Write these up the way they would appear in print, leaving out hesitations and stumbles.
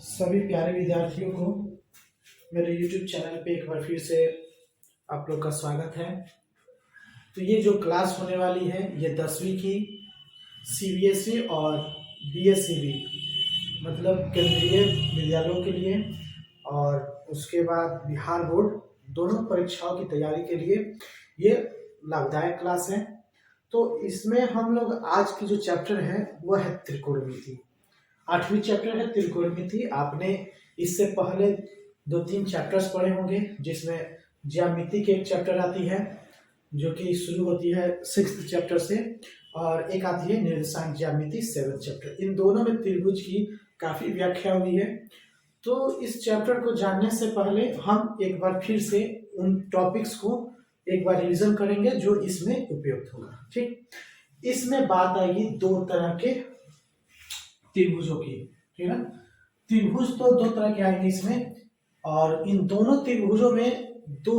सभी प्यारे विद्यार्थियों को मेरे YouTube चैनल पे एक बार फिर से आप लोग का स्वागत है। तो ये जो क्लास होने वाली है ये 10वीं की CBSE और BSCB मतलब केंद्रीय विद्यालयों के लिए और उसके बाद बिहार बोर्ड दोनों परीक्षाओं की तैयारी के लिए ये लाभदायक क्लास है। तो इसमें हम लोग आज की जो चैप्टर है वह है त्रिकोणमिति। 8वीं चैप्टर है त्रिकोणमिति। आपने इससे पहले 2-3 चैप्टर्स पढ़े होंगे जिसमें ज्यामिति की एक चैप्टर आती है जो कि शुरू होती है 6th चैप्टर से और एक आती है निर्देशांक ज्यामिति 7th चैप्टर। इन दोनों में त्रिभुज की काफी व्याख्या हुई है। तो इस चैप्टर को जानने से पहले हम एक बार फिर से उन टॉपिक्स को एक बार रिवीजन करेंगे जो इसमें उपयुक्त होगा। ठीक, इसमें बात आएगी दो तरह के त्रिभुजों की। ठीक है ना, त्रिभुज तो दो तरह के आएंगे इसमें और इन दोनों त्रिभुजों में दो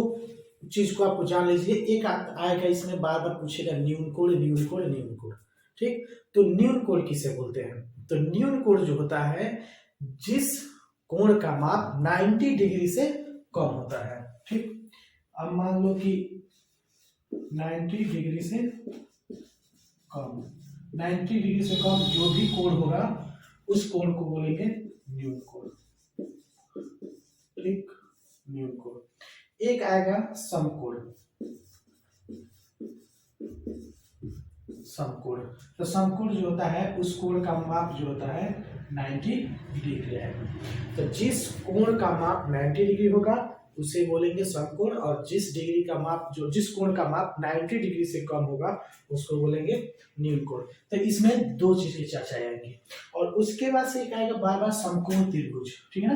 चीज को आपको जान लीजिए। एक आएगा इसमें बार बार पूछेगा न्यून कोण, न्यून कोण, न्यून कोण। ठीक, तो न्यून कोण किसे बोलते हैं? तो न्यून कोण जो होता है जिस कोण का माप 90 डिग्री से कम होता है। ठीक, अब मान लो कि 90 डिग्री से कम, 90 डिग्री से कम जो भी कोण होगा उस कोण को बोलेंगे न्यून कोण। ठीक, न्यून कोण। एक आएगा समकोण। समकोण, तो समकोण जो होता है उस कोण का माप जो होता है 90 डिग्री है। तो जिस कोण का माप 90 डिग्री होगा उसे बोलेंगे समकोण और जिस कोण का माप 90 डिग्री से कम होगा उसको बोलेंगे न्यून कोण। तो इसमें दो चीजें चर्चा आएंगी और उसके बाद से एक आएगा बार बार समकोण त्रिभुज। ठीक है ना,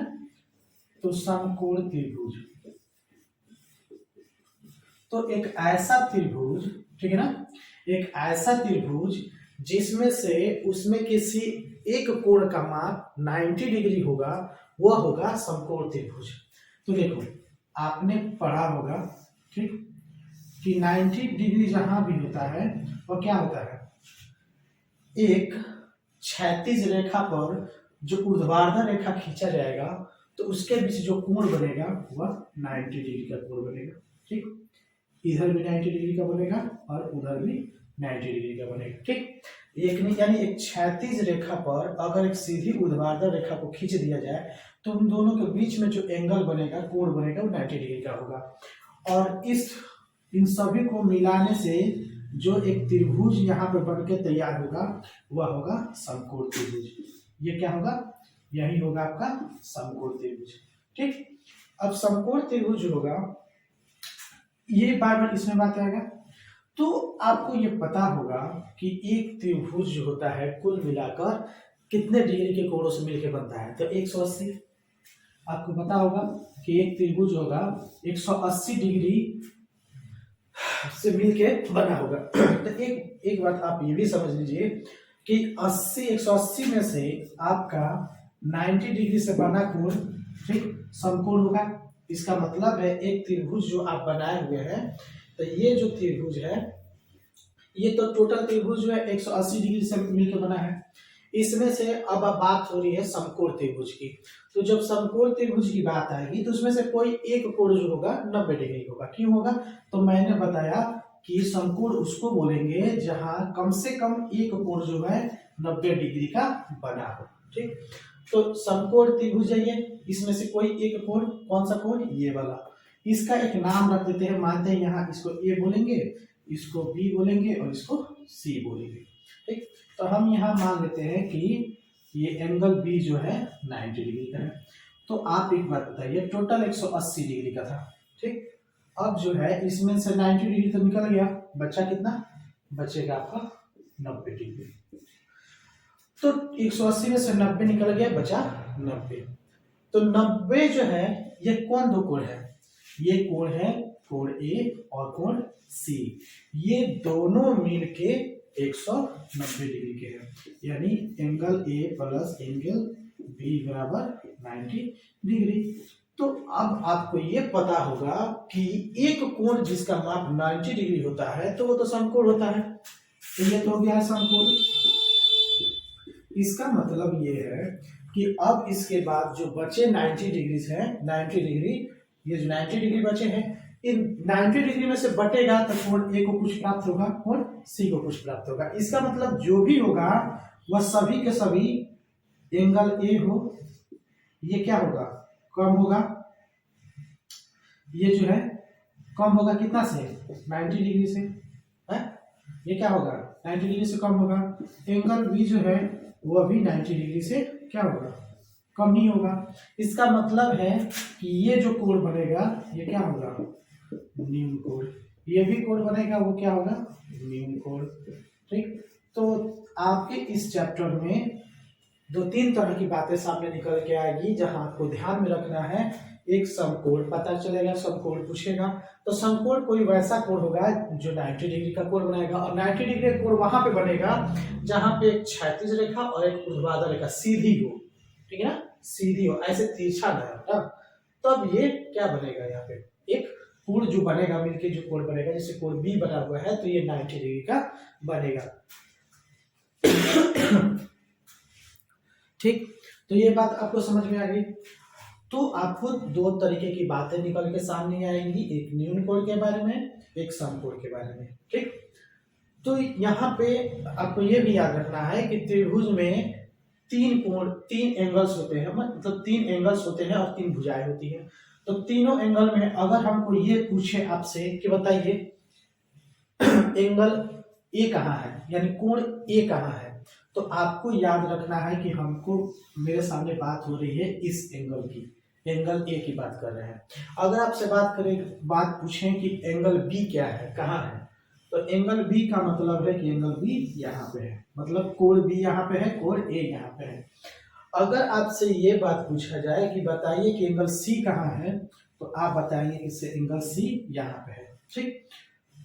तो समकोण त्रिभुज तो एक ऐसा त्रिभुज, ठीक है ना, एक ऐसा त्रिभुज जिसमें से उसमें किसी एक कोण का माप 90 डिग्री होगा वह होगा समकोण त्रिभुज। तो देखो आपने पढ़ा होगा ठीक कि 90 डिग्री जहां भी होता है वह क्या होता है, एक क्षैतिज रेखा पर जो ऊर्ध्वाधर रेखा खींचा जाएगा तो उसके बीच जो कोण बनेगा वह 90 डिग्री का कोण बनेगा। ठीक, इधर भी 90 डिग्री का बनेगा और उधर भी 90 डिग्री का बनेगा। ठीक, एक नहीं यानी एक क्षैतिज रेखा पर अगर एक सीधी ऊर्ध्वाधर रेखा को खींच दिया जाए तो उन दोनों के बीच में जो एंगल बनेगा, कोण बनेगा वो 90 डिग्री का होगा और इन सभी को मिलाने से जो एक त्रिभुज यहाँ पे बन के तैयार होगा वह होगा समकोण त्रिभुज। ये क्या होगा, यही होगा आपका समकोण त्रिभुज। ठीक, अब समकोण त्रिभुज होगा ये बार बार इसमें बात आएगा। तो आपको ये पता होगा कि एक त्रिभुज जो होता है कुल मिलाकर कितने डिग्री के कोणों से मिलकर बनता है, तो 180। आपको पता होगा कि एक त्रिभुज होगा 180 डिग्री से मिलके बना होगा। तो एक बात आप ये भी समझ लीजिए कि 180 में से आपका 90 डिग्री से बना कोण ठीक समकोण होगा। इसका मतलब है एक त्रिभुज जो आप बनाए हुए हैं, तो ये जो त्रिभुज है ये तो टोटल त्रिभुज जो है 180 डिग्री से मिलकर बना है। इसमें से अब बात हो रही है समकोण त्रिभुज की। तो जब समकोण त्रिभुज की बात आएगी तो उसमें से कोई एक कोण जो होगा 90 डिग्री होगा। क्यों होगा, तो मैंने बताया कि समकोण उसको बोलेंगे जहां कम से कम एक कोण जो है 90 डिग्री का बना हो। ठीक, तो समकोण त्रिभुज है ये, इसमें से कोई एक कोण, कौन सा कोण, ये वाला। इसका एक नाम रख देते हैं, मानते हैं यहाँ इसको ए बोलेंगे, इसको बी बोलेंगे और इसको सी बोलेंगे। ठीक, तो हम यहाँ मान लेते हैं कि ये एंगल बी जो है 90 डिग्री का है। तो आप एक बात बताइए, टोटल 180 डिग्री का था। ठीक, अब जो है इसमें से 90 डिग्री तो निकल गया, बचा कितना, बचेगा आपका 90 डिग्री। तो 180 में से 90 निकल गया, बचा 90। तो 90 जो है ये कौन दो कोण है, ये कोण है कोण ए और कोण सी। ये दोनों मिलके 190 डिग्री के हैं, यानी angle A plus angle B बराबर 90 डिग्री। तो अब आपको ये पता होगा कि एक कोण जिसका माप 90 डिग्री होता है तो वो तो समकोण होता है। तो ये तो हो गया समकोण। इसका मतलब ये है कि अब इसके बाद जो बचे 90 डिग्री है, 90 डिग्री, ये जो 90 डिग्री बचे हैं, इन 90 डिग्री में से बटेगा तो कोण ए को कुछ प्राप्त होगा, कोण सी को कुछ प्राप्त होगा। इसका मतलब जो भी होगा वह सभी के सभी एंगल ए हो, ये क्या होगा, कम होगा, ये जो है कम होगा कितना से, 90 डिग्री से है, ये क्या होगा 90 डिग्री से कम होगा। एंगल बी जो है वह भी 90 डिग्री से क्या होगा, कम ही होगा। इसका मतलब है कि ये जो कोण बनेगा ये क्या होगा, न्यून कोण। ये भी कोण बनेगा वो क्या होगा, न्यून कोण। ठीक, तो आपके इस चैप्टर में 2-3 तरह की बातें सामने निकल के आएगी, जहां आपको ध्यान में रखना है। एक समकोण पता चलेगा, समकोण पूछेगा तो समकोण कोई वैसा कोण होगा जो 90 डिग्री का कोण बनाएगा, और 90 डिग्री का कोण वहां पे बनेगा जहां पे एक क्षैतिज रेखा और एक ऊर्ध्वाधर रेखा सीधी हो, ठीक है ना, सीधी हो, ऐसे तिरछा ना हो, तब ये क्या बनेगा, यहाँ पे एक कोण जो बनेगा, मिलके जो कोण बनेगा, जैसे कोण बी बना हुआ है तो ये 90 डिग्री का बनेगा। ठीक, तो ये बात आपको समझ में आ गई। तो आपको 2 तरीके की बातें निकल के सामने आएंगी, एक न्यून कोण के बारे में, एक समकोण के बारे में। ठीक, तो यहाँ पे आपको ये भी याद रखना है कि त्रिभुज में 3 कोण, 3 एंगल्स होते हैं, मतलब 3 एंगल्स होते हैं और 3 भुजाएं होती हैं। तो तीनों एंगल में अगर हमको ये पूछे आपसे कि बताइए एंगल ए कहाँ है, यानी कोण ए कहाँ है, तो आपको याद रखना है कि हमको, मेरे सामने बात हो रही है इस एंगल की, एंगल ए की बात कर रहे हैं। अगर आपसे बात पूछें कि एंगल बी क्या है, कहाँ है, तो एंगल बी का मतलब है कि एंगल बी यहाँ पे है, मतलब कोण बी यहाँ पे है, कोण ए यहाँ पे है। अगर आपसे ये बात पूछा जाए कि बताइए कि एंगल सी कहाँ है, तो आप बताएंगे इससे एंगल सी यहाँ पे है। ठीक,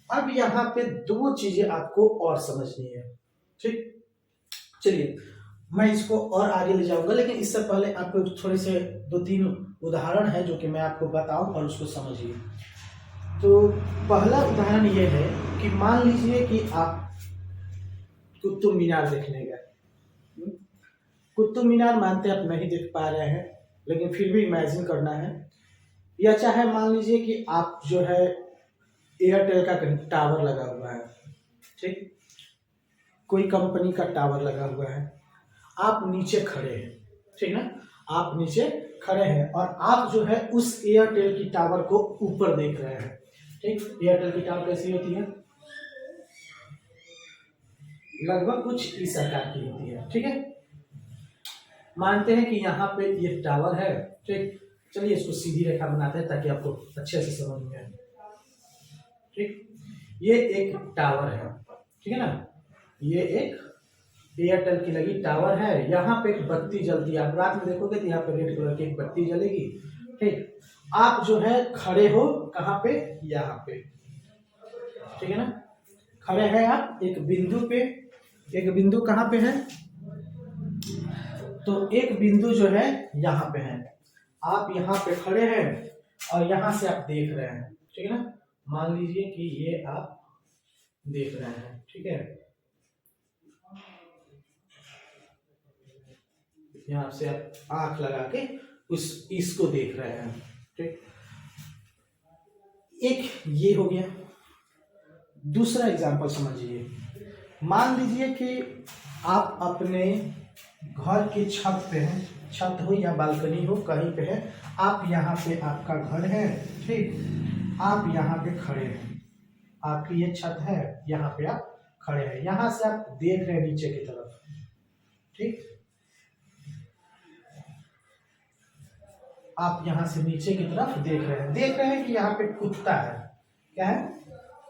अब यहाँ पे 2 चीजें आपको और समझनी है। ठीक, चलिए मैं इसको और आगे ले जाऊंगा, लेकिन इससे पहले आपको थोड़े से 2-3 उदाहरण है जो कि मैं आपको बताऊं और उसको समझिए। तो पहला उदाहरण ये है कि मान लीजिए कि आप कुतुब मीनार देखने गए। कुतुब मीनार मानते आप नहीं देख पा रहे हैं, लेकिन फिर भी इमेजिन करना है। या चाहे मान लीजिए कि आप जो है एयरटेल का कहीं टावर लगा हुआ है, ठीक, कोई कंपनी का टावर लगा हुआ है, आप नीचे खड़े हैं, ठीक ना, आप नीचे खड़े हैं और आप जो है उस एयरटेल की टावर को ऊपर देख रहे हैं। ठीक, एयरटेल की टावर कैसी होती है, लगभग कुछ इस आकार की होती है। ठीक है, मानते हैं कि यहाँ पे ये टावर है। ठीक, चलिए इसको सीधी रेखा बनाते हैं ताकि आपको अच्छे से समझ में आए। ठीक, ये एक टावर है, ठीक है ना, ये एक एयरटेल की लगी टावर है। यहाँ पे एक बत्ती जलती है, आप रात में देखोगे तो यहाँ पे रेड कलर की एक बत्ती जलेगी। ठीक, आप जो है खड़े हो कहाँ पे, यहाँ पे, ठीक है ना, खड़े हैं आप एक बिंदु पे। एक बिंदु कहाँ पे है, तो एक बिंदु जो है यहाँ पे है, आप यहाँ पे खड़े हैं और यहाँ से आप देख रहे हैं, ठीक है ना, मान लीजिए कि ये आप देख रहे हैं, ठीक है, यहाँ से आप आंख लगा के इसको देख रहे हैं। ठीक, एक ये हो गया। दूसरा एग्जांपल समझिए, मान लीजिए कि आप अपने घर की छत पे हैं, छत हो या बालकनी हो कहीं पे है, आप यहाँ पे आपका घर है। ठीक, आप यहाँ पे खड़े हैं, आपकी ये छत है, यहाँ पे आप खड़े हैं, यहाँ से आप देख रहे हैं नीचे की तरफ। ठीक, आप यहाँ से नीचे की तरफ देख रहे हैं कि यहाँ पे कुत्ता है, क्या है,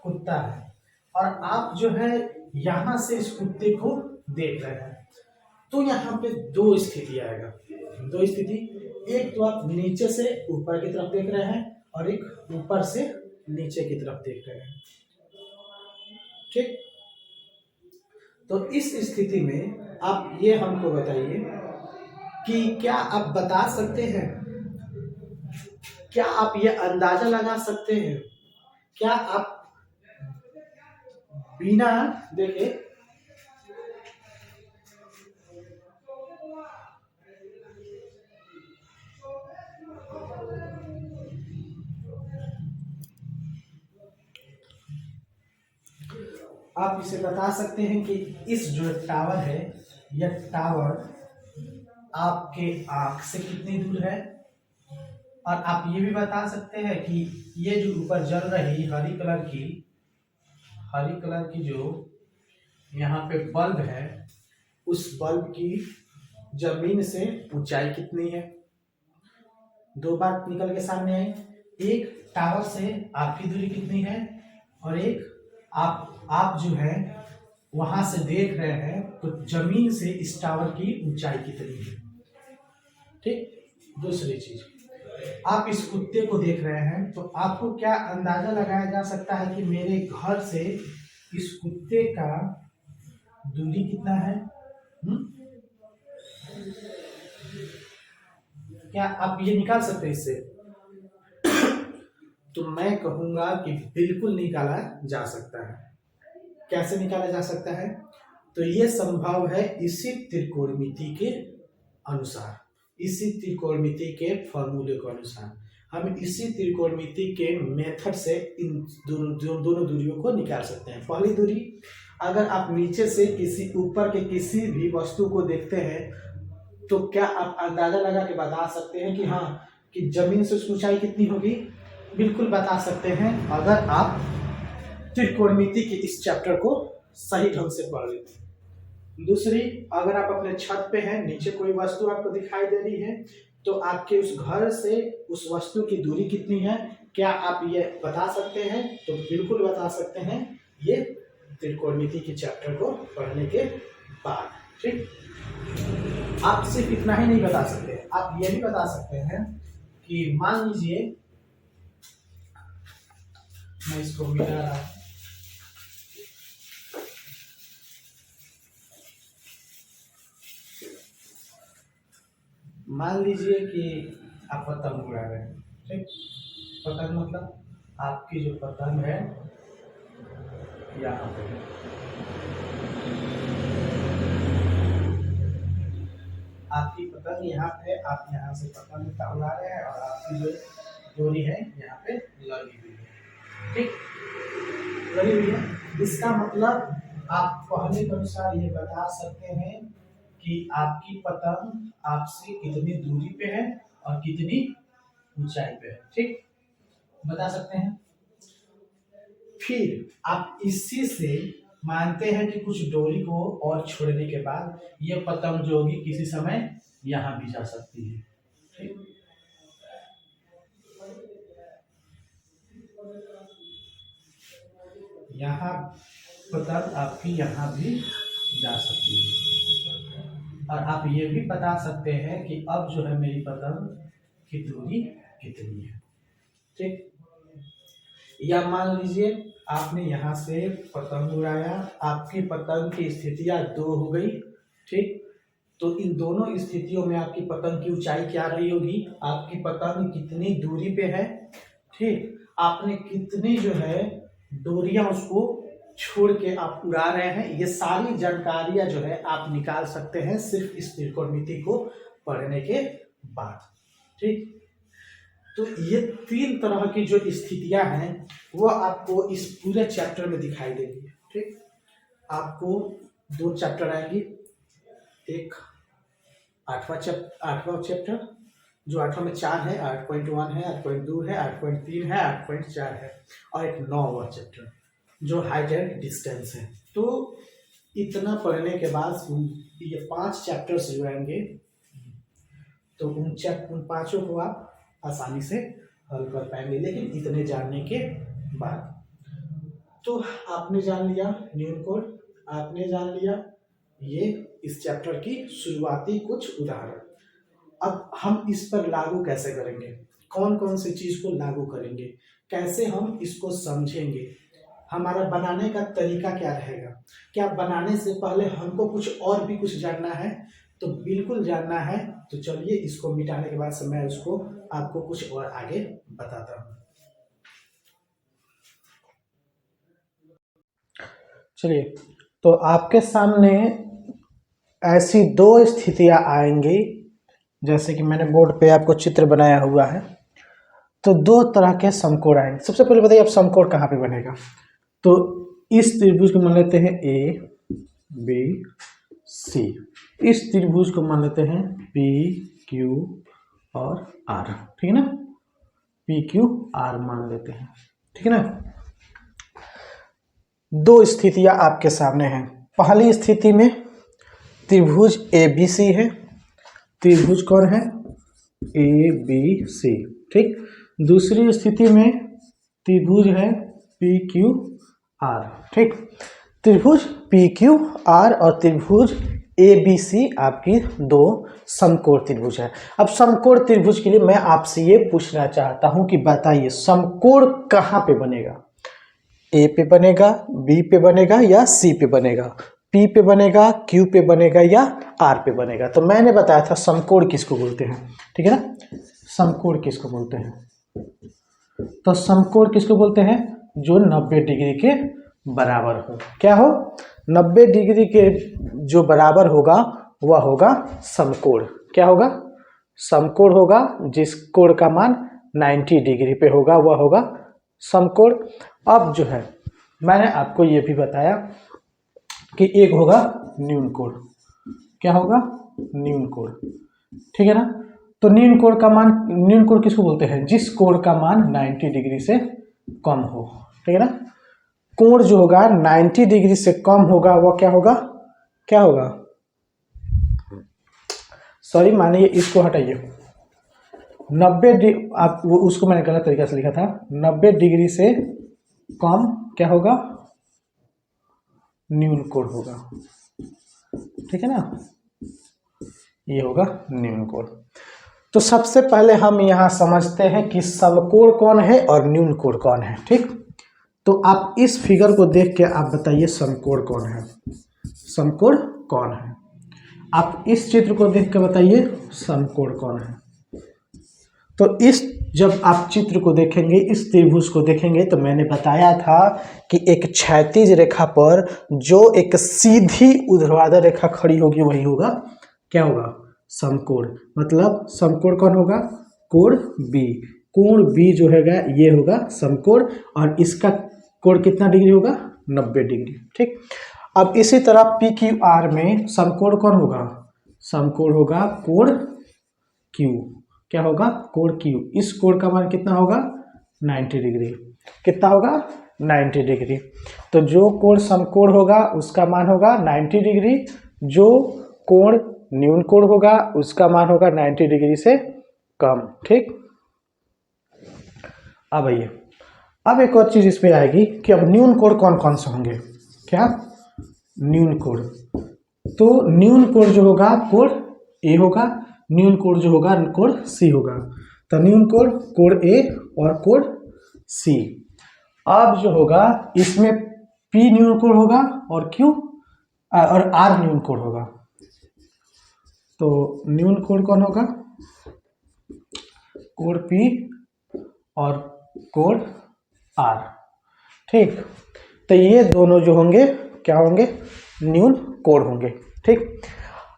कुत्ता है, और आप जो है यहाँ से इस कुत्ते को देख रहे हैं। तो यहाँ पे 2 स्थिति आएगा, 2 स्थिति, एक तो आप नीचे से ऊपर की तरफ देख रहे हैं और एक ऊपर से नीचे की तरफ देख रहे हैं। ठीक, तो इस स्थिति में आप ये हमको बताइए कि क्या आप बता सकते हैं, क्या आप ये अंदाजा लगा सकते हैं, क्या आप बिना देखे आप इसे बता सकते हैं कि इस जो टावर है, यह टावर आपके आँख से कितनी दूर है। और आप ये भी बता सकते हैं कि ये जो ऊपर जल रही हरी कलर की जो यहाँ पे बल्ब है, उस बल्ब की जमीन से ऊंचाई कितनी है। दो बात निकल के सामने आई, एक टावर से आपकी दूरी कितनी है, और एक आप जो है वहां से देख रहे हैं तो जमीन से इस टावर की ऊंचाई कितनी है। ठीक। दूसरी चीज, आप इस कुत्ते को देख रहे हैं तो आपको क्या अंदाजा लगाया जा सकता है कि मेरे घर से इस कुत्ते का दूरी कितना है। क्या आप ये निकाल सकते हैं इससे? तो मैं कहूंगा कि बिल्कुल निकाला जा सकता है। कैसे निकाला जा सकता है? तो ये संभव है इसी त्रिकोणमिति के अनुसार, इसी त्रिकोणमिति के फॉर्मूले के अनुसार हम इसी त्रिकोणमिति के मेथड से इन दोनों दूरियों को निकाल सकते हैं। पहली दूरी, अगर आप नीचे से किसी ऊपर के किसी भी वस्तु को देखते हैं तो क्या आप अंदाजा लगा के बता सकते हैं कि हाँ, कि जमीन से उसकी ऊंचाई कितनी होगी? बिल्कुल बता सकते हैं अगर आप त्रिकोणमिति के इस चैप्टर को सही ढंग से पढ़ लेते हैं। दूसरी, अगर आप अपने छत पे हैं, नीचे कोई वस्तु आपको दिखाई दे रही है, तो आपके उस घर से उस वस्तु की दूरी कितनी है, क्या आप ये बता सकते हैं? तो बिल्कुल बता सकते हैं, ये त्रिकोणमिति के चैप्टर को पढ़ने के बाद। ठीक। आप सिर्फ इतना ही नहीं बता सकते, आप ये भी बता सकते हैं कि मान लीजिए, मैं इसको मिटा रहा हूं, मान लीजिए कि आप पतंग उड़ा रहे हैं। ठीक। पतंग मतलब आपकी जो पतंग है यहाँ पे, आपकी पतंग यहाँ पे, आप यहाँ से पतंग उड़ा रहे हैं और आपकी जो डोरी है यहाँ पे लगी हुई है। ठीक, लगी हुई है। इसका मतलब आप पहले के अनुसार ये बता सकते हैं कि आपकी पतंग आपसे कितनी दूरी पे है और कितनी ऊंचाई पे है। ठीक, बता सकते हैं। फिर आप इसी से मानते हैं कि कुछ डोरी को और छोड़ने के बाद ये पतंग जो होगी किसी समय यहाँ भी जा सकती है। ठीक, यहाँ पतंग आपकी यहाँ भी जा सकती है। और आप ये भी बता सकते हैं कि अब जो है मेरी पतंग की दूरी कितनी है। ठीक, या मान लीजिए आपने यहाँ से पतंग उड़ाया, आपकी पतंग की स्थितियां दो हो गई। ठीक, तो इन दोनों स्थितियों में आपकी पतंग की ऊंचाई क्या रही होगी, आपकी पतंग कितनी दूरी पे है। ठीक, आपने कितनी जो है डोरियां उसको छोड़ के आप उड़ा रहे हैं, ये सारी जानकारियां जो है आप निकाल सकते हैं सिर्फ इस त्रिकोणमिति को पढ़ने के बाद। ठीक, तो ये तीन तरह की जो स्थितियां हैं वो आपको इस पूरे चैप्टर में दिखाई देंगी। ठीक, आपको दो चैप्टर आएंगे, एक आठवां चैप्टर जो 8वां में 4 है, 8.1 है, 8.2 है, 8.3 है, 8.4 है, और एक 9वां चैप्टर जो हाइट एंड डिस्टेंस है। तो इतना पढ़ने के बाद ये 5 चैप्टर्स जो आएंगे, तो उन पांचों को आप आसानी से हल कर पाएंगे, लेकिन इतने जानने के बाद। तो आपने जान लिया न्यून कोड, आपने जान लिया ये इस चैप्टर की शुरुआती कुछ उदाहरण। अब हम इस पर लागू कैसे करेंगे, कौन कौन सी चीज को लागू करेंगे, कैसे हम इसको समझेंगे, हमारा बनाने का तरीका क्या रहेगा, क्या बनाने से पहले हमको कुछ और भी कुछ जानना है? तो बिल्कुल जानना है। तो चलिए इसको मिटाने के बाद से मैं उसको आपको कुछ और आगे बताता हूँ। चलिए, तो आपके सामने ऐसी दो स्थितियां आएंगी, जैसे कि मैंने बोर्ड पे आपको चित्र बनाया हुआ है। तो दो तरह के समकोण आएंगे। सबसे पहले बताइए आप समकोण कहाँ पे बनेगा? तो इस त्रिभुज को मान लेते हैं ए बी सी, इस त्रिभुज को मान लेते हैं पी क्यू और आर, ठीक है ना, पी क्यू आर मान लेते हैं, ठीक है ना। दो स्थितियां आपके सामने हैं। पहली स्थिति में त्रिभुज ए बी सी है, त्रिभुज कौन है, ए बी सी, ठीक। दूसरी स्थिति में त्रिभुज है पी क्यू आर, ठीक। त्रिभुज पी क्यू आर और त्रिभुज ए बी सी आपकी दो समकोण त्रिभुज है। अब समकोण त्रिभुज के लिए मैं आपसे ये पूछना चाहता हूं कि बताइए समकोण कहाँ पे बनेगा, ए पे बनेगा, बी पे बनेगा या सी पे बनेगा, पी पे बनेगा, क्यू पे बनेगा या आर पे बनेगा। तो मैंने बताया था समकोण किसको बोलते हैं, ठीक है ना, समकोण किसको बोलते हैं। तो समकोण किसको बोलते हैं, जो 90 डिग्री के बराबर हो, क्या हो, 90 डिग्री के जो बराबर होगा वह होगा समकोण। क्या होगा, समकोण होगा, जिस कोण का मान 90 डिग्री पे होगा वह होगा समकोण। अब जो है मैंने आपको ये भी बताया कि एक होगा न्यून कोण, क्या होगा, न्यून कोण, ठीक है ना। तो न्यून कोण का मान, न्यून कोण किसको बोलते हैं, जिस कोण का मान 90 डिग्री से कम हो, ठीक है ना। कोण जो होगा 90 डिग्री से कम होगा वह क्या होगा, क्या होगा, सॉरी मानिए इसको हटाइए, 90 डिग्री, आप वो उसको मैंने गलत तरीके से लिखा था, 90 डिग्री से कम क्या होगा, न्यून कोण होगा, ठीक है ना, ये होगा न्यून कोण। तो सबसे पहले हम यहाँ समझते हैं कि समकोण कौन है और न्यून कोण कौन है, ठीक। तो आप इस फिगर को देख के आप बताइए समकोण कौन है, समकोण कौन है, आप इस चित्र को देख के बताइए समकोण कौन है। तो इस जब आप चित्र को देखेंगे, इस त्रिभुज को देखेंगे, तो मैंने बताया था कि एक क्षैतिज रेखा पर जो एक सीधी ऊर्ध्वाधर रेखा खड़ी होगी वही होगा, क्या होगा, समकोण। मतलब समकोण कौन होगा, कोण बी, कोण बी जो हैगा ये होगा समकोण, और इसका कोण कितना डिग्री होगा, 90 डिग्री, ठीक। अब इसी तरह पी क्यू आर में समकोण कौन होगा, समकोण होगा कोण क्यू, क्या होगा, कोण क्यू, इस कोण का मान कितना होगा, 90 डिग्री, कितना होगा, 90 डिग्री। तो जो कोण समकोण होगा उसका मान होगा 90 डिग्री, जो कोण न्यून कोण होगा उसका मान होगा 90 डिग्री से कम, ठीक। अब आइए, अब एक और चीज इसमें आएगी कि अब न्यून कोण कौन कौन से होंगे, क्या, न्यून कोण। तो न्यून कोण जो होगा कोण ए होगा, न्यून कोण जो होगा कोण सी होगा। तो न्यून कोण, कोण ए और कोण सी। अब जो होगा इसमें पी न्यून कोण होगा और क्यू और आर न्यून कोण होगा। तो न्यून कोण कौन होगा, कोण पी और कोण आर, ठीक। तो ये दोनों जो होंगे क्या होंगे, न्यून कोण होंगे, ठीक।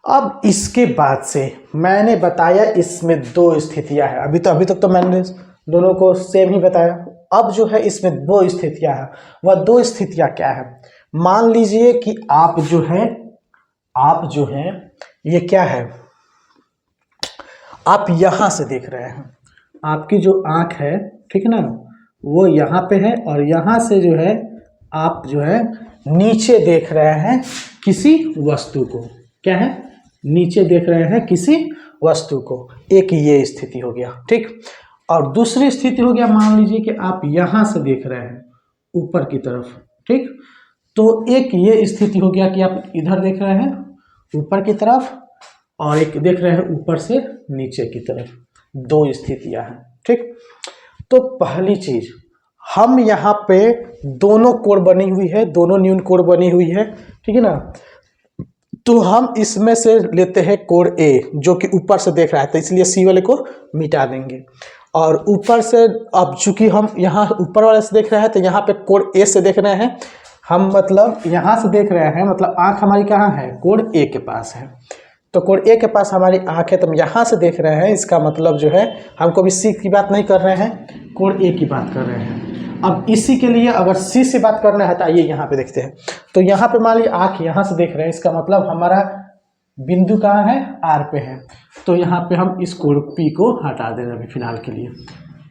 अब इसके बाद से मैंने बताया इसमें दो स्थितियां हैं, अभी तक तो मैंने दोनों को सेम ही बताया। अब जो है इसमें दो स्थितियां हैं, वह दो स्थितियां क्या है, मान लीजिए कि आप जो है ये क्या है, आप यहां से देख रहे हैं, आपकी जो आंख है, ठीक है ना, वो यहाँ पे है, और यहाँ से जो है आप जो है नीचे देख रहे हैं किसी वस्तु को, क्या है, नीचे देख रहे हैं किसी वस्तु को। एक ये स्थिति हो गया, ठीक। और दूसरी स्थिति हो गया, मान लीजिए कि आप यहां से देख रहे हैं ऊपर की तरफ, ठीक। तो एक ये स्थिति हो गया कि आप इधर देख रहे हैं ऊपर की तरफ, और एक देख रहे हैं ऊपर से नीचे की तरफ, दो स्थितियां हैं, ठीक। तो पहली चीज, हम यहाँ पे दोनों कोण बनी हुई है, दोनों न्यून कोण बनी हुई है, ठीक है ना। तो हम इसमें से लेते हैं कोण ए जो कि ऊपर से देख रहा है, तो इसलिए सी वाले को मिटा देंगे, और ऊपर से अब चूंकि हम यहाँ ऊपर वाले से देख रहे हैं तो यहाँ पे कोण ए से देख रहे हैं हम, मतलब यहाँ से देख रहे हैं, मतलब आंख हमारी कहाँ है, कोण ए के पास है। तो कोण ए के पास हमारी आंख है, तो हम यहाँ से देख रहे हैं, इसका मतलब जो है हमको भी सी की बात नहीं कर रहे हैं, कोण ए की बात कर रहे हैं। अब इसी के लिए अगर सी से बात करना है तो आइए यहाँ पे देखते हैं। तो यहाँ पे मान लीजिए आँख यहाँ से देख रहे हैं, इसका मतलब हमारा बिंदु कहाँ है, आर पे है। तो यहाँ पे हम इस कोण पी को हटा देंगे अभी फिलहाल के लिए।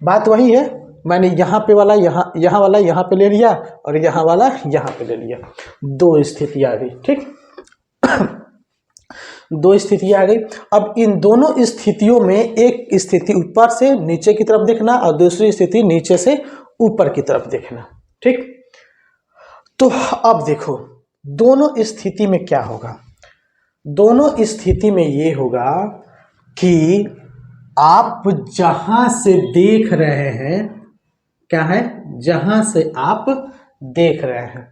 बात वही है, मैंने यहाँ पे वाला यहाँ वाला यहाँ पे ले लिया और यहाँ वाला यहाँ पे ले लिया, दो स्थिति आ गई। ठीक दो स्थितियाँ आ गई। अब इन दोनों स्थितियों में एक स्थिति ऊपर से नीचे की तरफ देखना और दूसरी स्थिति नीचे से ऊपर की तरफ देखना। ठीक, तो अब देखो दोनों स्थिति में क्या होगा। दोनों स्थिति में ये होगा कि आप जहां से देख रहे हैं, क्या है, जहां से आप देख रहे हैं,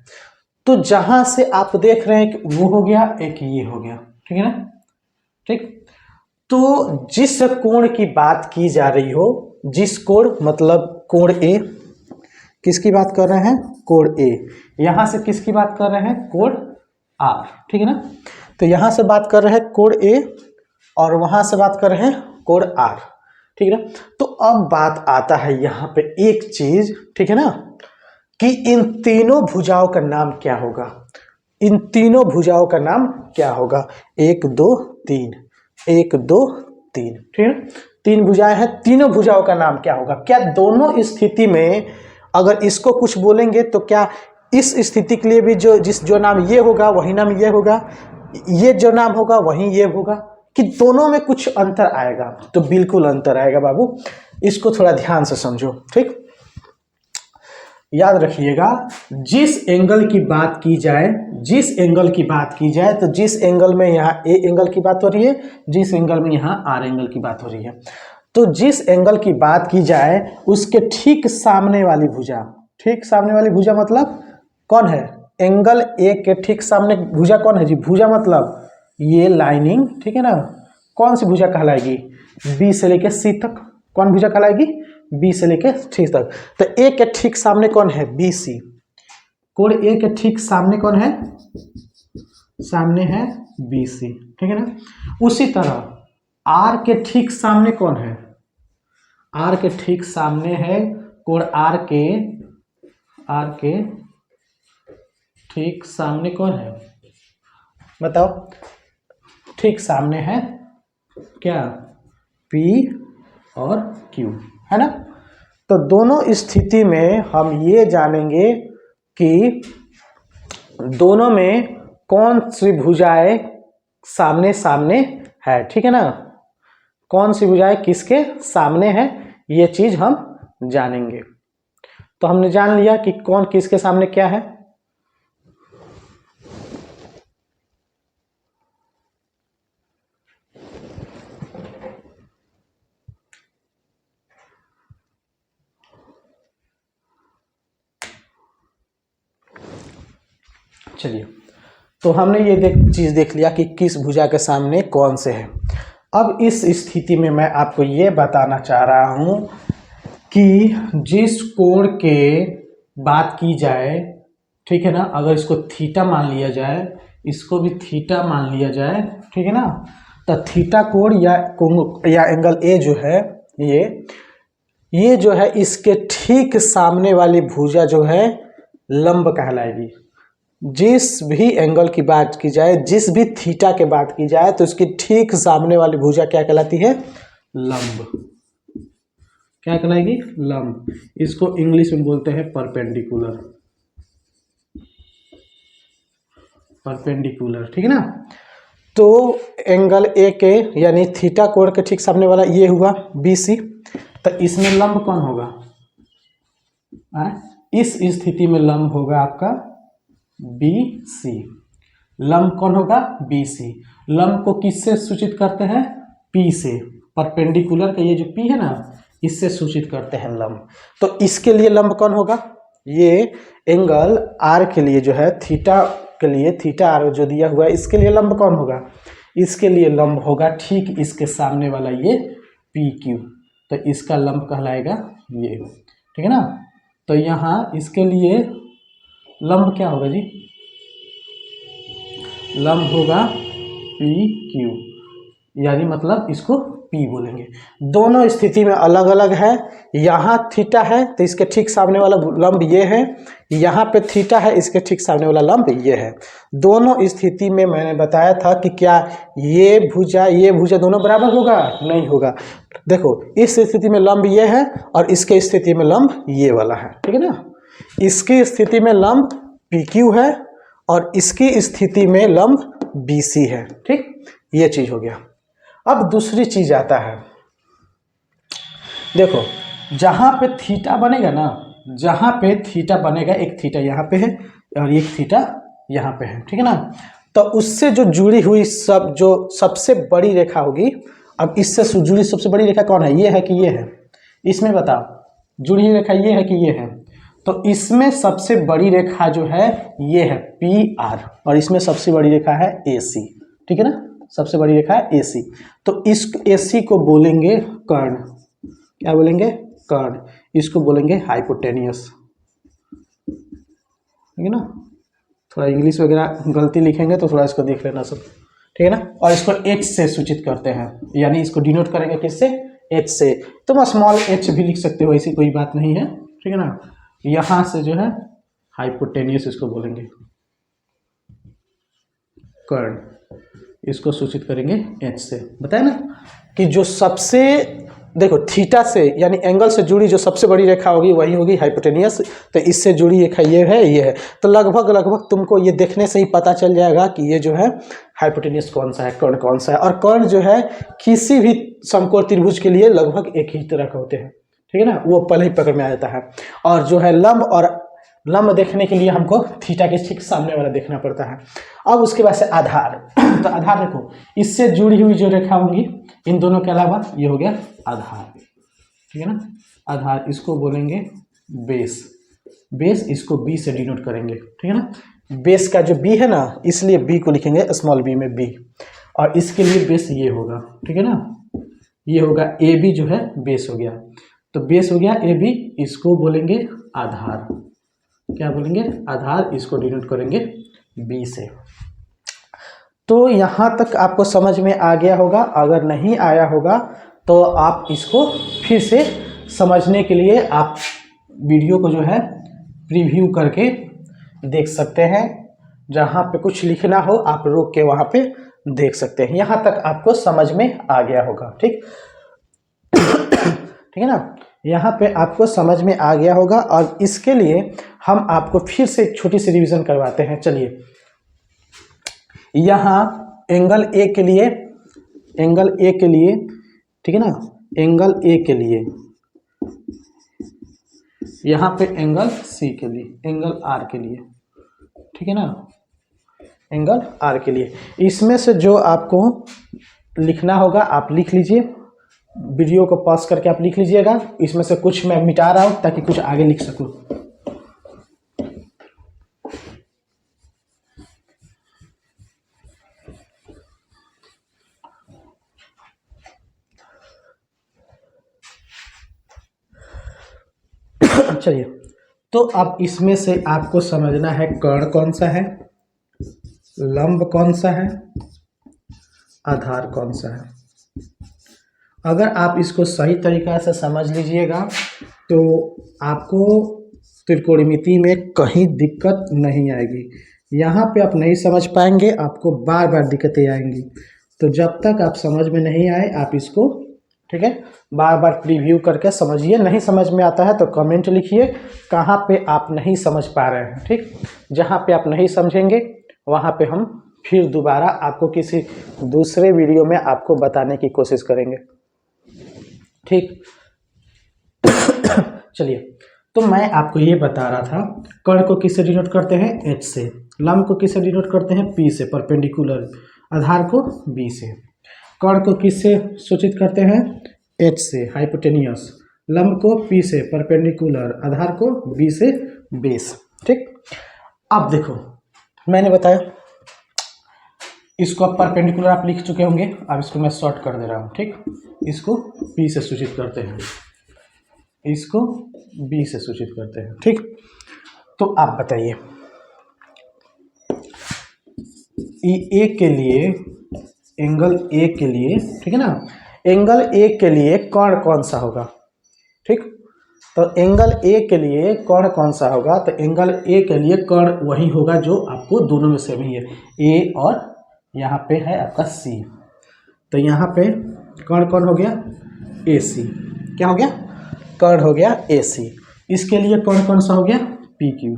तो जहां से आप देख रहे हैं वो हो गया, एक ये हो गया। ठीक है ना। ठीक, तो जिस कोण की बात की जा रही हो, जिस कोण मतलब कोण ए, किसकी बात कर रहे हैं, कोण ए। यहां से किसकी बात कर रहे हैं, कोण आर। ठीक है ना। तो यहां से बात कर रहे हैं कोण ए और वहां से बात कर रहे हैं कोण आर। ठीक है ना। तो अब बात आता है यहाँ पे एक चीज, ठीक है ना, कि इन तीनों भुजाओं का नाम क्या होगा। इन तीनों भुजाओं का नाम क्या होगा, 1 2 3, 1 2 3। ठीक है, तीन भुजाएं हैं, तीनों भुजाओं का नाम क्या होगा। क्या दोनों स्थिति में अगर इसको कुछ बोलेंगे तो क्या इस स्थिति के लिए भी जो नाम ये होगा वही नाम ये होगा, ये जो नाम होगा वही ये होगा, कि दोनों में कुछ अंतर आएगा। तो बिल्कुल अंतर आएगा बाबू, इसको थोड़ा ध्यान से समझो। ठीक, याद रखिएगा, जिस एंगल की बात की जाए, जिस एंगल की बात की जाए, तो जिस एंगल में यहाँ ए एंगल की बात हो रही है, जिस एंगल में यहाँ आर एंगल की बात हो रही है, तो जिस एंगल की बात की जाए उसके ठीक सामने वाली भुजा, ठीक सामने वाली भुजा मतलब कौन है, एंगल ए के ठीक सामने भुजा कौन है जी, भुजा मतलब ये लाइनिंग। ठीक है ना, कौन सी भुजा कहलाएगी, बी से लेके सी तक। कौन भुजा कहलाएगी, बी से लेके सी तक। तो ए के ठीक सामने कौन है, बी सी। कोण ए के ठीक सामने कौन है, सामने है बी सी। ठीक है ना। उसी तरह आर के ठीक सामने कौन है, आर के ठीक सामने है कोण आर के ठीक सामने कौन है, बताओ, ठीक सामने है क्या, P और Q, है ना। तो दोनों स्थिति में हम ये जानेंगे कि दोनों में कौन सी भुजाएं सामने सामने है। ठीक है ना, कौन सी भुजाएं किसके सामने है, ये चीज हम जानेंगे। तो हमने जान लिया कि कौन किसके सामने क्या है। चलिए, तो हमने ये चीज देख लिया कि किस भुजा के सामने कौन से है। अब इस स्थिति में मैं आपको ये बताना चाह रहा हूं कि जिस कोण के बात की जाए, ठीक है ना, अगर इसको थीटा मान लिया जाए, इसको भी थीटा मान लिया जाए, ठीक है ना, तो थीटा कोण या एंगल ए जो है, ये जो है इसके ठीक सामने वाली भुजा जो है लंब कहलाएगी। जिस भी एंगल की बात की जाए, जिस भी थीटा के बात की जाए, तो इसकी ठीक सामने वाली भुजा क्या कहलाती है, लंब। क्या कहलाएगी, लंब। इसको इंग्लिश में बोलते हैं परपेंडिकुलर, परपेंडिकुलर। ठीक है ना। तो एंगल ए के यानी थीटा कोण के ठीक सामने वाला ये हुआ BC, तो इसमें लंब कौन होगा, इस स्थिति में लंब होगा आपका BC। लंब कौन होगा, BC। लंब को किससे सूचित करते हैं, P से। परपेंडिकुलर का ये जो P है ना, इससे सूचित करते हैं लंब। तो इसके लिए लंब कौन होगा, ये एंगल R के लिए जो है, थीटा के लिए, थीटा R जो दिया हुआ है, इसके लिए लंब कौन होगा, इसके लिए लंब होगा ठीक इसके सामने वाला ये PQ। तो इसका लंब कहलाएगा ये। ठीक है ना। तो यहाँ इसके लिए लंब क्या होगा जी, लंब होगा PQ, यानी मतलब इसको पी बोलेंगे। दोनों स्थिति में अलग अलग है। यहाँ थीटा है तो इसके ठीक सामने वाला लंब ये है, यहाँ पे थीटा है इसके ठीक सामने वाला लंब ये है। दोनों स्थिति में मैंने बताया था कि क्या ये भुजा दोनों बराबर होगा? नहीं होगा। देखो इस स्थिति में लंब ये है और इसके स्थिति में लंब ये वाला है, ठीक है ना। इसकी स्थिति में लंब PQ है और इसकी स्थिति में लंब BC है, ठीक। ये चीज हो गया। अब दूसरी चीज आता है, देखो जहां पे थीटा बनेगा ना, जहां पे थीटा बनेगा, एक थीटा यहाँ पे है और एक थीटा यहाँ पे है, ठीक है ना। तो उससे जो जुड़ी हुई जो सबसे बड़ी रेखा होगी, अब इससे जुड़ी सबसे बड़ी रेखा कौन है? ये है कि ये है? इसमें बताओ, जुड़ी हुई रेखा ये है कि ये है? तो इसमें सबसे बड़ी रेखा जो है ये है PR और इसमें सबसे बड़ी रेखा है AC, ठीक है ना। सबसे बड़ी रेखा है AC। तो इस AC को बोलेंगे कर्ण। क्या बोलेंगे? कर्ण। इसको बोलेंगे हाइपोटेनियस, ठीक है ना। थोड़ा इंग्लिश वगैरह गलती लिखेंगे तो थोड़ा इसको देख लेना सब, ठीक है ना। और इसको H से सूचित करते हैं, यानी इसको डिनोट करेंगे किससे? H से। तुम स्मॉल h भी लिख सकते हो, ऐसी कोई बात नहीं है, ठीक है ना। यहां से जो है हाइपोटेनियस इसको बोलेंगे, कर्ण। इसको सूचित करेंगे H से। बताया ना कि जो सबसे, देखो थीटा से यानी एंगल से जुड़ी जो सबसे बड़ी रेखा होगी वही होगी हाइपोटेनियस। तो इससे जुड़ी रेखा ये है। तो लगभग तुमको ये देखने से ही पता चल जाएगा कि ये जो है हाइपोटेनियस कौन सा है, कर्ण कौन सा है। और कर्ण जो है किसी भी समकोण त्रिभुज के लिए लगभग एक ही तरह के होते हैं, ठीक है ना। वो पहले ही पकड़ में आ जाता है। और जो है लंब देखने के लिए हमको थीटा के ठीक सामने वाला देखना पड़ता है। अब उसके बाद से आधार। तो आधार देखो, इससे जुड़ी हुई जो रेखा होंगी इन दोनों के अलावा ये हो गया आधार, ठीक है ना। आधार इसको बोलेंगे बेस। बेस इसको B से डिनोट करेंगे, ठीक है ना। बेस का जो B है ना, इसलिए B को लिखेंगे स्मॉल b में B। और इसके लिए बेस ये होगा, ठीक है ना। ये होगा AB जो है बेस हो गया। तो बेस हो गया AB, इसको बोलेंगे आधार। क्या बोलेंगे? आधार। इसको डिनोट करेंगे B से। तो यहाँ तक आपको समझ में आ गया होगा। अगर नहीं आया होगा तो आप इसको फिर से समझने के लिए आप वीडियो को जो है प्रीव्यू करके देख सकते हैं। जहाँ पे कुछ लिखना हो आप रोक के वहाँ पे देख सकते हैं। यहाँ तक आपको समझ में आ गया होगा, ठीक ठीक है ना। यहाँ पे आपको समझ में आ गया होगा। और इसके लिए हम आपको फिर से एक छोटी सी रिवीजन करवाते हैं। चलिए, यहाँ एंगल A के लिए, ठीक है ना, एंगल A के लिए, यहाँ पे एंगल C के लिए, एंगल R के लिए, ठीक है ना, एंगल R के लिए। इसमें से जो आपको लिखना होगा आप लिख लीजिए। वीडियो को पॉज करके आप लिख लीजिएगा। इसमें से कुछ मैं मिटा रहा हूँ ताकि कुछ आगे लिख सकूँ। चलिए, तो अब इसमें से आपको समझना है कर्ण कौन सा है, लंब कौन सा है, आधार कौन सा है। अगर आप इसको सही तरीका से समझ लीजिएगा तो आपको त्रिकोणमिति में कहीं दिक्कत नहीं आएगी। यहाँ पे आप नहीं समझ पाएंगे, आपको बार बार दिक्कतें आएंगी। तो जब तक आप समझ में नहीं आए आप इसको, ठीक है, बार बार प्रीव्यू करके समझिए। नहीं समझ में आता है तो कमेंट लिखिए कहाँ पे आप नहीं समझ पा रहे हैं, ठीक। जहाँ पे आप नहीं समझेंगे वहाँ पे हम फिर दोबारा आपको किसी दूसरे वीडियो में आपको बताने की कोशिश करेंगे, ठीक। चलिए, तो मैं आपको ये बता रहा था कर्ण को किससे डिनोट करते हैं? H से। लंब को किससे डिनोट करते हैं? P से, परपेंडिकुलर। आधार को B से। कर्ण को किससे सूचित करते हैं? H से, हाइपोटेनियस। लंब को P से, परपेंडिकुलर। आधार को B से, बेस, ठीक। अब देखो, मैंने बताया इसको परपेंडिकुलर आप लिख चुके होंगे। अब इसको मैं शॉर्ट कर दे रहा हूँ, ठीक। इसको P से सूचित करते हैं, इसको B से सूचित करते हैं, ठीक। तो आप बताइए, A के लिए, एंगल A के लिए, ठीक है ना, एंगल ए के लिए कर्ण कौन सा होगा, ठीक। तो एंगल ए के लिए कर्ण कौन सा होगा, तो एंगल ए के लिए कर्ण वही होगा जो आपको दोनों में सेम ही है, ए और यहाँ पे है आपका सी। तो यहाँ पे कर्ण कौन हो गया, ए सी। क्या हो गया, कर्ण हो गया ए सी। इसके लिए कर्ण कौन सा हो गया, पी क्यू।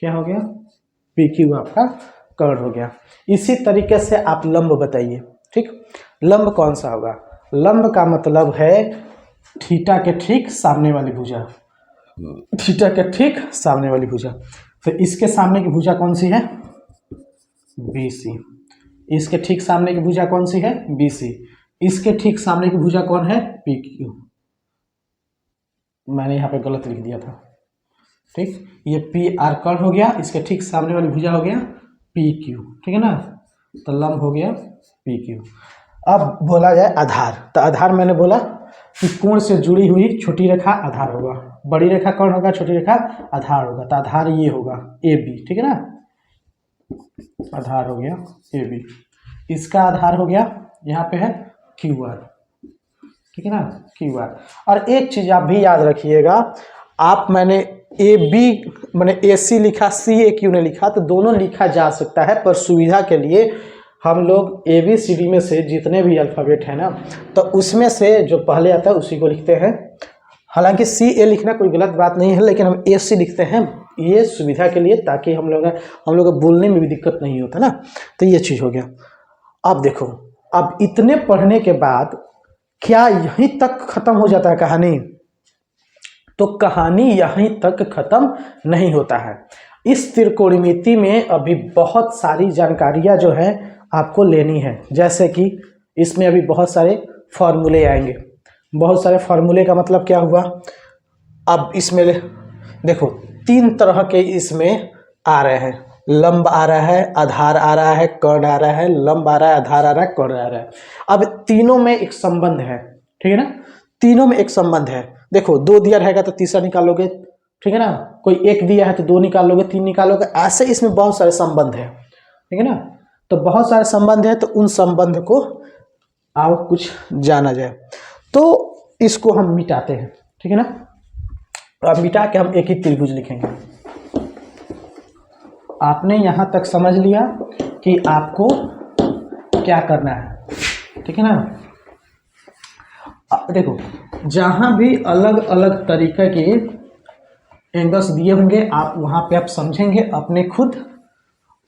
क्या हो गया, पी क्यू आपका कर्ण हो गया। इसी तरीके से आप लंब बताइए, ठीक। लंब कौन सा होगा, लंब का मतलब है थीटा के ठीक सामने वाली भुजा, थीटा के ठीक सामने वाली भुजा। तो इसके सामने की भुजा कौन सी है, बी सी। इसके ठीक सामने की भुजा कौन सी है, बी सी। इसके ठीक सामने की भुजा कौन है, पी क्यू। मैंने यहाँ पे गलत लिख दिया था, ठीक। ये पी आर कर्ण हो गया, इसके ठीक सामने वाली भुजा हो गया पी क्यू, ठीक है ना। तो लंब हो गया पी क्यू। अब बोला जाए आधार, तो आधार मैंने बोला कि कोण से जुड़ी हुई छोटी रेखा आधार होगा, बड़ी रेखा कौन होगा, छोटी रेखा आधार होगा। तो आधार ये होगा ए बी, ठीक है ना। आधार हो गया ए बी, इसका आधार हो गया यहाँ पे है क्यू आर, ठीक है ना, क्यू आर। और एक चीज आप भी याद रखिएगा, आप मैंने ए बी मैंने ए सी लिखा, सी ए क्यू ने लिखा, तो दोनों लिखा जा सकता है, पर सुविधा के लिए हम लोग ए बी सी डी में से जितने भी अल्फ़ाबेट है ना, तो उसमें से जो पहले आता है उसी को लिखते हैं। हालांकि सी ए लिखना कोई गलत बात नहीं है, लेकिन हम ए सी लिखते हैं ये सुविधा के लिए, ताकि हम लोग बोलने में भी दिक्कत नहीं होता ना। तो ये चीज़ हो गया। अब देखो, अब इतने पढ़ने के बाद क्या यहीं तक खत्म हो जाता है कहानी, तो कहानी यहीं तक खत्म नहीं होता है। इस त्रिकोणमिति में अभी बहुत सारी जानकारियां जो है आपको लेनी है, जैसे कि इसमें अभी बहुत सारे फॉर्मूले आएंगे। बहुत सारे फॉर्मूले का मतलब क्या हुआ, अब इसमें देखो 3 तरह के इसमें आ रहे हैं, लंब आ रहा है, आधार आ रहा है, कर्ण आ रहा है, लंब आ रहा है, आधार आ रहा है, कर्ण आ रहा है। अब तीनों में एक संबंध है, ठीक है ना, तीनों में एक संबंध है। देखो 2 दिया रहेगा तो तीसरा निकालोगे, ठीक है ना, कोई 1 दिया है तो 2 निकालोगे, 3 निकालोगे, ऐसे इसमें बहुत सारे संबंध है, ठीक है ना। तो बहुत सारे संबंध है, तो उन संबंध को आओ कुछ जाना जाए। तो इसको हम मिटाते हैं, ठीक है ना। अब मिटा के हम एक ही त्रिभुज लिखेंगे। आपने यहां तक समझ लिया कि आपको क्या करना है, ठीक है ना। देखो जहां भी अलग अलग तरीके के एंगल्स दिए होंगे, आप वहां पे आप समझेंगे अपने खुद,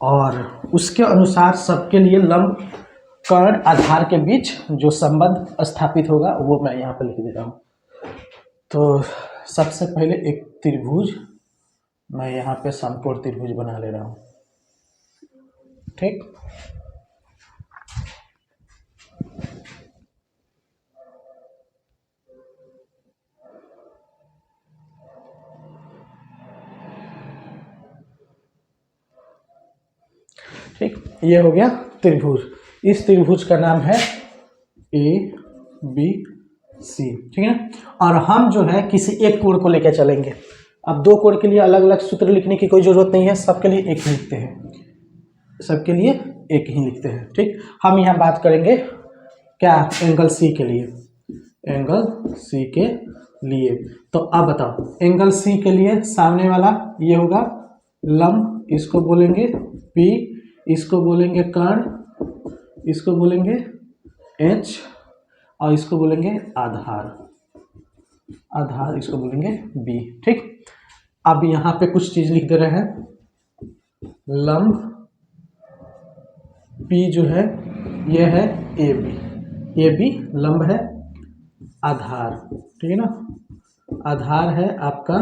और उसके अनुसार सबके लिए लंब कर्ण आधार के बीच जो संबंध स्थापित होगा वो मैं यहाँ पे लिख दे रहा हूँ। तो सबसे पहले एक त्रिभुज मैं यहाँ पे समकोण त्रिभुज बना ले रहा हूँ, ठीक। ठीक, ये हो गया त्रिभुज। इस त्रिभुज का नाम है ए बी सी, ठीक है। और हम जो है किसी एक कोण को लेकर चलेंगे। अब 2 कोण के लिए अलग अलग सूत्र लिखने की कोई जरूरत नहीं है, सबके लिए एक ही लिखते हैं, सबके लिए एक ही लिखते हैं, ठीक। हम यहाँ बात करेंगे क्या, एंगल सी के लिए, एंगल सी के लिए। तो अब बताओ, एंगल सी के लिए सामने वाला ये होगा लंब, इसको बोलेंगे पी, इसको बोलेंगे कर्ण, इसको बोलेंगे एच, और इसको बोलेंगे आधार, आधार इसको बोलेंगे बी, ठीक। अब यहाँ पे कुछ चीज लिख दे रहे हैं, लंब पी जो है ये है ए बी लंब है, आधार, ठीक है ना, आधार है आपका,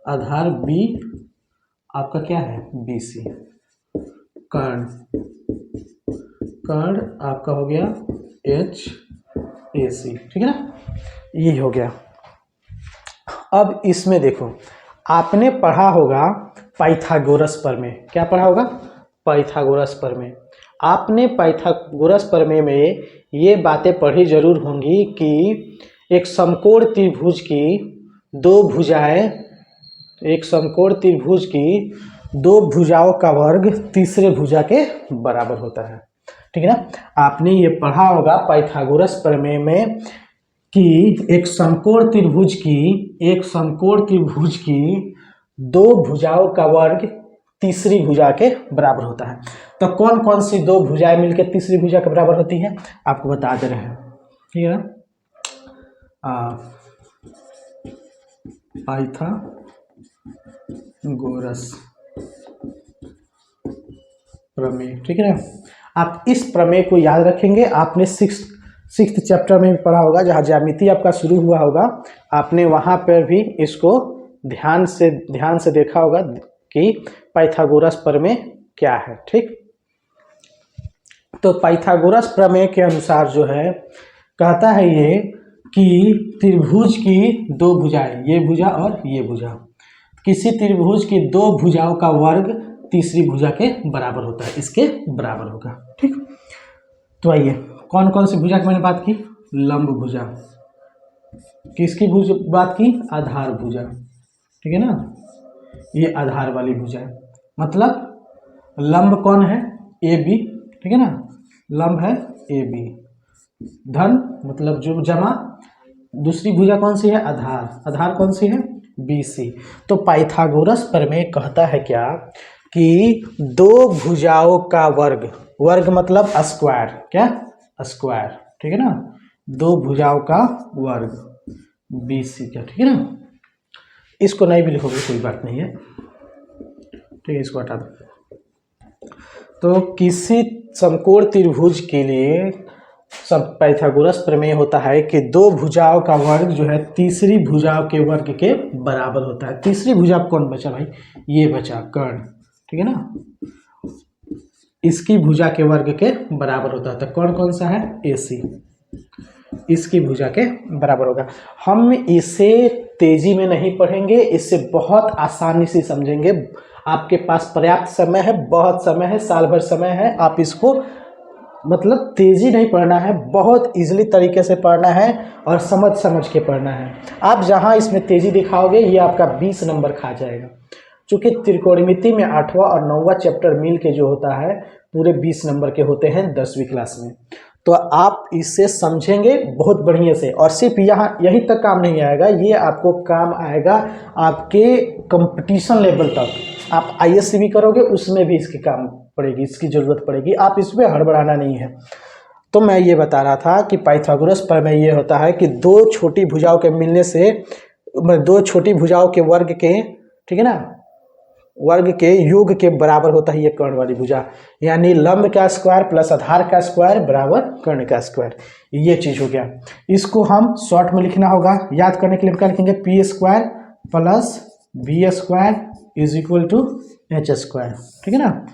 आधार बी आपका क्या है, बी सी। कर्ण, कर्ण आपका हो गया एच ए सी, ठीक है ना, ये हो गया। अब इसमें देखो, आपने पढ़ा होगा पाइथागोरस प्रमेय, क्या पढ़ा होगा, पाइथागोरस प्रमेय। आपने पाइथागोरस प्रमेय में ये बातें पढ़ी जरूर होंगी कि एक समकोण त्रिभुज की 2 भुजाएं, एक समकोण त्रिभुज की 2 भुजाओं का वर्ग तीसरे भुजा के बराबर होता है। ठीक है ना। आपने ये पढ़ा होगा पाइथागोरस प्रमेय में कि एक समकोण त्रिभुज की दो भुजाओं का वर्ग तीसरी भुजा के बराबर होता है। तो कौन कौन सी दो भुजाएं मिलकर तीसरी भुजा के बराबर होती है आपको बता दे रहे हैं, ठीक है ना। पाइथागोरस प्रमेय, ठीक है ना। आप इस प्रमेय को याद रखेंगे। आपने सिक्स्थ चैप्टर में भी पढ़ा होगा, जहाँ ज्यामिति आपका शुरू हुआ होगा, आपने वहाँ पर भी इसको ध्यान से देखा होगा कि पाइथागोरस प्रमेय क्या है, ठीक। तो पाइथागोरस प्रमेय के अनुसार जो है कहता है ये कि त्रिभुज की दो भुजाएं, ये भुजा और ये भुजा, किसी त्रिभुज की दो भुजाओं का वर्ग तीसरी भुजा के बराबर होता है, इसके बराबर होगा, ठीक। तो आइए कौन कौन सी भुजा की मैंने बात की, लंब भुजा, किसकी भुजा बात की, आधार भुजा, ठीक है ना। ये आधार वाली भुजा है, मतलब लंब कौन है, ए बी, ठीक है ना, लंब है ए बी, धन मतलब जो जमा, दूसरी भुजा कौन सी है, आधार कौन सी है, बी सी। तो पाइथागोरस प्रमेय कहता है क्या कि दो भुजाओं का वर्ग मतलब स्क्वायर, क्या स्क्वायर, ठीक है ना, दो भुजाओं का वर्ग बी सी का, ठीक है ना। इसको नहीं भी लिखोगे कोई बात नहीं है, ठीक है, इसको हटा दो। तो किसी समकोण त्रिभुज के लिए पाइथागोरस प्रमेय होता है कि दो भुजाओं का वर्ग जो है तीसरी भुजाओं के वर्ग के बराबर होता है। तीसरी भुजा कौन बचा भाई, ये बचा कर्ण, ठीक है ना, इसकी भुजा के वर्ग के बराबर होता है। तो कौन कौन सा है, ए सी, इसकी भुजा के बराबर होगा। हम इसे तेजी में नहीं पढ़ेंगे, इससे बहुत आसानी से समझेंगे। आपके पास पर्याप्त समय है, बहुत समय है, साल भर समय है, आप इसको मतलब तेजी नहीं पढ़ना है, बहुत इजीली तरीके से पढ़ना है और समझ के पढ़ना है। आप जहां इसमें तेजी दिखाओगे ये आपका 20 नंबर खा जाएगा, क्योंकि त्रिकोणमिति में 8वां और 9वां चैप्टर मिल के जो होता है पूरे 20 नंबर के होते हैं 10वीं क्लास में। तो आप इसे समझेंगे बहुत बढ़िया से, और सिर्फ यहीं तक काम नहीं आएगा, ये आपको काम आएगा आपके कंपटीशन लेवल तक। आप आईएससी भी करोगे उसमें भी इसकी काम पड़ेगी, इसकी ज़रूरत पड़ेगी, आप इसमें हड़बड़ाना नहीं है। तो मैं ये बता रहा था कि पाइथागोरस प्रमेय ये होता है कि दो छोटी भुजाओं के मिलने से, दो छोटी भुजाओं के वर्ग के, ठीक है ना, वर्ग के योग के बराबर होता है ये कर्ण वाली भुजा, यानी लंब का स्क्वायर प्लस आधार का स्क्वायर बराबर कर्ण का स्क्वायर, ये चीज़ हो गया। इसको हम शॉर्ट में लिखना होगा, याद करने के लिए क्या लिखेंगे, P square plus B square is equal to H square, ठीक है ना।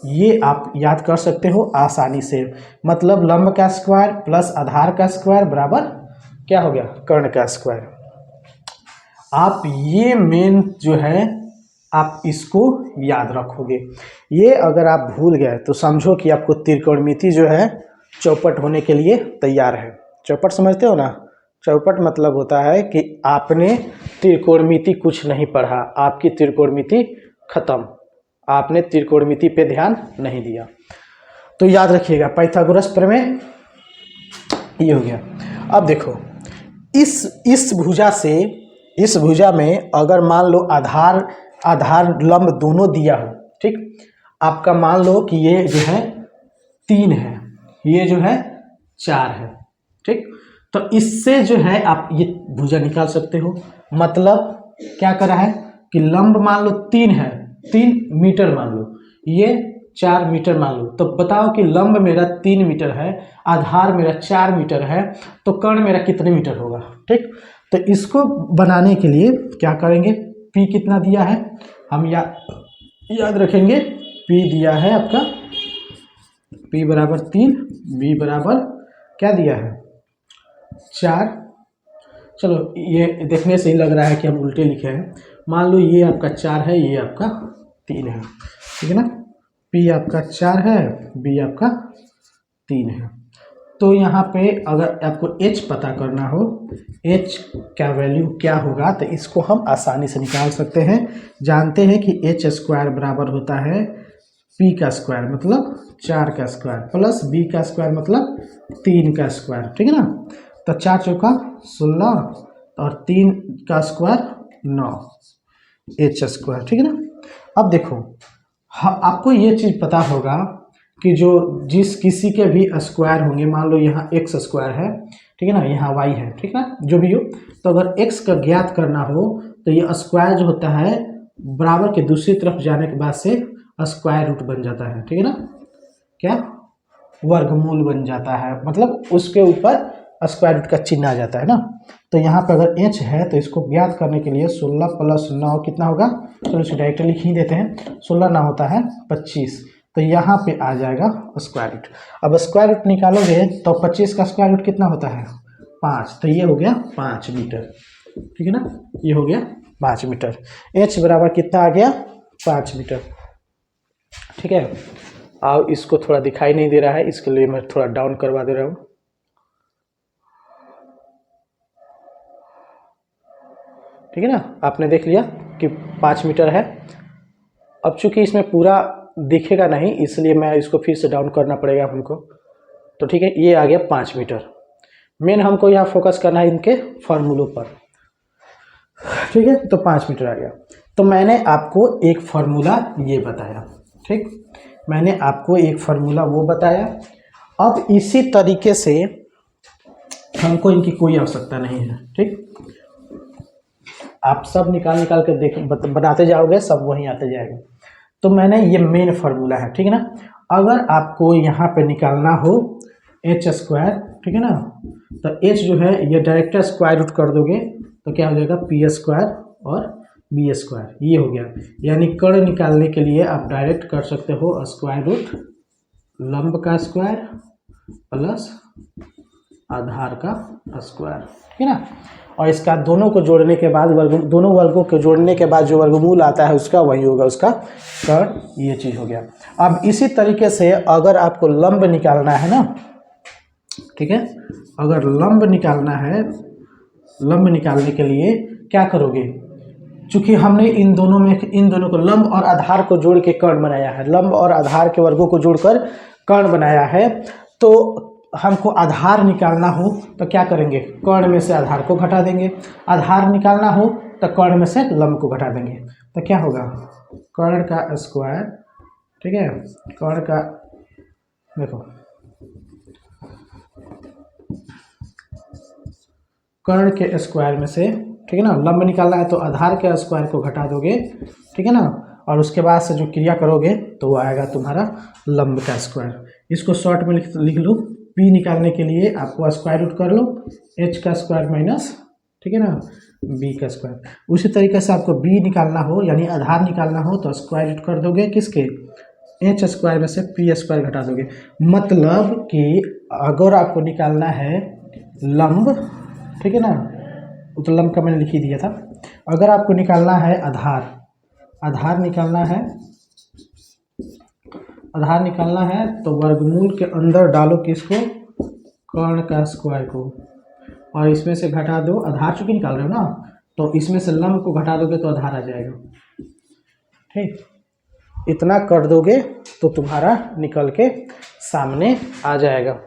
ये आप याद कर सकते हो आसानी से, मतलब लंब का स्क्वायर प्लस आधार का स्क्वायर बराबर क्या हो गया, कर्ण का स्क्वायर। आप ये मेन जो है आप इसको याद रखोगे। ये अगर आप भूल गए तो समझो कि आपको त्रिकोणमिति जो है चौपट होने के लिए तैयार है। चौपट समझते हो ना, चौपट मतलब होता है कि आपने त्रिकोणमिति कुछ नहीं पढ़ा, आपकी त्रिकोणमिति खत्म, आपने त्रिकोणमिति पे ध्यान नहीं दिया। तो याद रखिएगा पाइथागोरस प्रमेय ये हो गया। अब देखो इस भुजा से, इस भुजा में अगर मान लो आधार लंब दोनों दिया हो, ठीक, आपका मान लो कि ये जो है 3 है, ये जो है 4 है, ठीक। तो इससे जो है आप ये भुजा निकाल सकते हो। मतलब क्या कर रहा है कि लंब मान लो 3 है, 3 मीटर मान लो, ये 4 मीटर मान लो, तो बताओ कि लंब मेरा 3 मीटर है, आधार मेरा 4 मीटर है, तो कर्ण मेरा कितने मीटर होगा, ठीक। तो इसको बनाने के लिए क्या करेंगे, P कितना दिया है हम याद रखेंगे, P दिया है आपका, P बराबर 3, B बराबर क्या दिया है 4। चलो ये देखने से ही लग रहा है कि हम उल्टे लिखे हैं। मान लो ये आपका 4 है, ये आपका 3 है, ठीक है ना। P आपका 4 है, B आपका 3 है। तो यहाँ पे अगर आपको H पता करना हो, H का वैल्यू क्या होगा, तो इसको हम आसानी से निकाल सकते हैं। जानते हैं कि H स्क्वायर बराबर होता है p का स्क्वायर मतलब 4 का स्क्वायर प्लस b का स्क्वायर मतलब 3 का स्क्वायर, ठीक है ना। तो 4 चौका 16 और 3 का स्क्वायर 9 h स्क्वायर, ठीक है ना। अब देखो आपको ये चीज़ पता होगा कि जो जिस किसी के भी स्क्वायर होंगे, मान लो यहाँ x स्क्वायर है, ठीक है ना, यहाँ y है, ठीक है ना, जो भी हो, तो अगर x का ज्ञात करना हो तो ये स्क्वायर जो होता है बराबर के दूसरी तरफ जाने के बाद से स्क्वायर रूट बन जाता है, ठीक है ना, क्या वर्गमूल बन जाता है, मतलब उसके ऊपर स्क्वायर रूट का चिन्ह आ जाता है ना। तो यहाँ पर अगर h है तो इसको ज्ञात करने के लिए 16 + 9 कितना होगा, चलो इसे डायरेक्टली लिख ही देते हैं। 16 ना होता है 25, तो यहाँ पे आ जाएगा स्क्वायर रूट। अब स्क्वायर रूट निकालोगे तो 25 का स्क्वायर रूट कितना होता है 5, तो ये हो गया 5 मीटर, ठीक है ना, ये हो गया 5 मीटर। h बराबर कितना आ गया 5 मीटर, ठीक है। अब इसको थोड़ा दिखाई नहीं दे रहा है, इसके लिए मैं थोड़ा डाउन करवा दे रहा हूँ, ठीक है ना। आपने देख लिया कि 5 मीटर है। अब चूंकि इसमें पूरा दिखेगा नहीं इसलिए मैं इसको फिर से डाउन करना पड़ेगा हमको, तो ठीक है, ये आ गया 5 मीटर। मेन हमको यहाँ फोकस करना है इनके फार्मूलों पर, ठीक है। तो 5 मीटर आ गया। तो मैंने आपको एक फार्मूला ये बताया, ठीक, मैंने आपको एक फार्मूला वो बताया। अब इसी तरीके से हमको इनकी कोई आवश्यकता नहीं है, ठीक, आप सब निकाल के देख बनाते जाओगे, सब वहीं आते जाएगा। तो मैंने ये मेन फार्मूला है, ठीक है ना। अगर आपको यहाँ पे निकालना हो h स्क्वायर, ठीक है ना, तो h जो है ये डायरेक्ट स्क्वायर रूट कर दोगे तो क्या हो जाएगा p स्क्वायर और b स्क्वायर, ये हो गया। यानी कर्ण निकालने के लिए आप डायरेक्ट कर सकते हो स्क्वायर रूट लंब का स्क्वायर प्लस आधार का स्क्वायर, ठीक है ना। और इसका दोनों को जोड़ने के बाद दोनों वर्गों को जोड़ने के बाद जो वर्गमूल आता है उसका वही होगा उसका कर्ण, ये चीज़ हो गया। अब इसी तरीके से अगर आपको लंब निकालना है ना, ठीक है, अगर लंब निकालना है, लंब निकालने के लिए क्या करोगे, चूंकि हमने इन दोनों को लंब और आधार को जोड़ के कर्ण बनाया है, लंब और आधार के वर्गों को जोड़कर कर्ण बनाया है, तो हमको आधार निकालना हो तो क्या करेंगे, कर्ण में से आधार को घटा देंगे, आधार निकालना हो तो कर्ण में से लंब को घटा देंगे, तो क्या होगा कर्ण का स्क्वायर, ठीक है, कर्ण का देखो कर्ण के स्क्वायर में से, ठीक है ना, लंब निकालना है तो आधार के स्क्वायर को घटा दोगे, ठीक है ना, और उसके बाद से जो क्रिया करोगे तो वो आएगा तुम्हारा लंब का स्क्वायर। इसको शॉर्ट में लिख लो, p निकालने के लिए आपको स्क्वायर रूट कर लो h का स्क्वायर माइनस, ठीक है ना, b का स्क्वायर। उसी तरीके से आपको b निकालना हो यानी आधार निकालना हो तो स्क्वायर रूट कर दोगे किसके, h स्क्वायर में से p स्क्वायर घटा दोगे। मतलब कि अगर आपको निकालना है लंब, ठीक है ना, तो लंब का मैंने लिख ही दिया था। अगर आपको निकालना है आधार निकालना है तो वर्गमूल के अंदर डालो किसको, कर्ण का स्क्वायर को, और इसमें से घटा दो, आधार चूंकि निकाल रहे हो ना तो इसमें से लंब को घटा दोगे तो आधार आ जाएगा, ठीक, इतना कर दोगे तो तुम्हारा निकल के सामने आ जाएगा।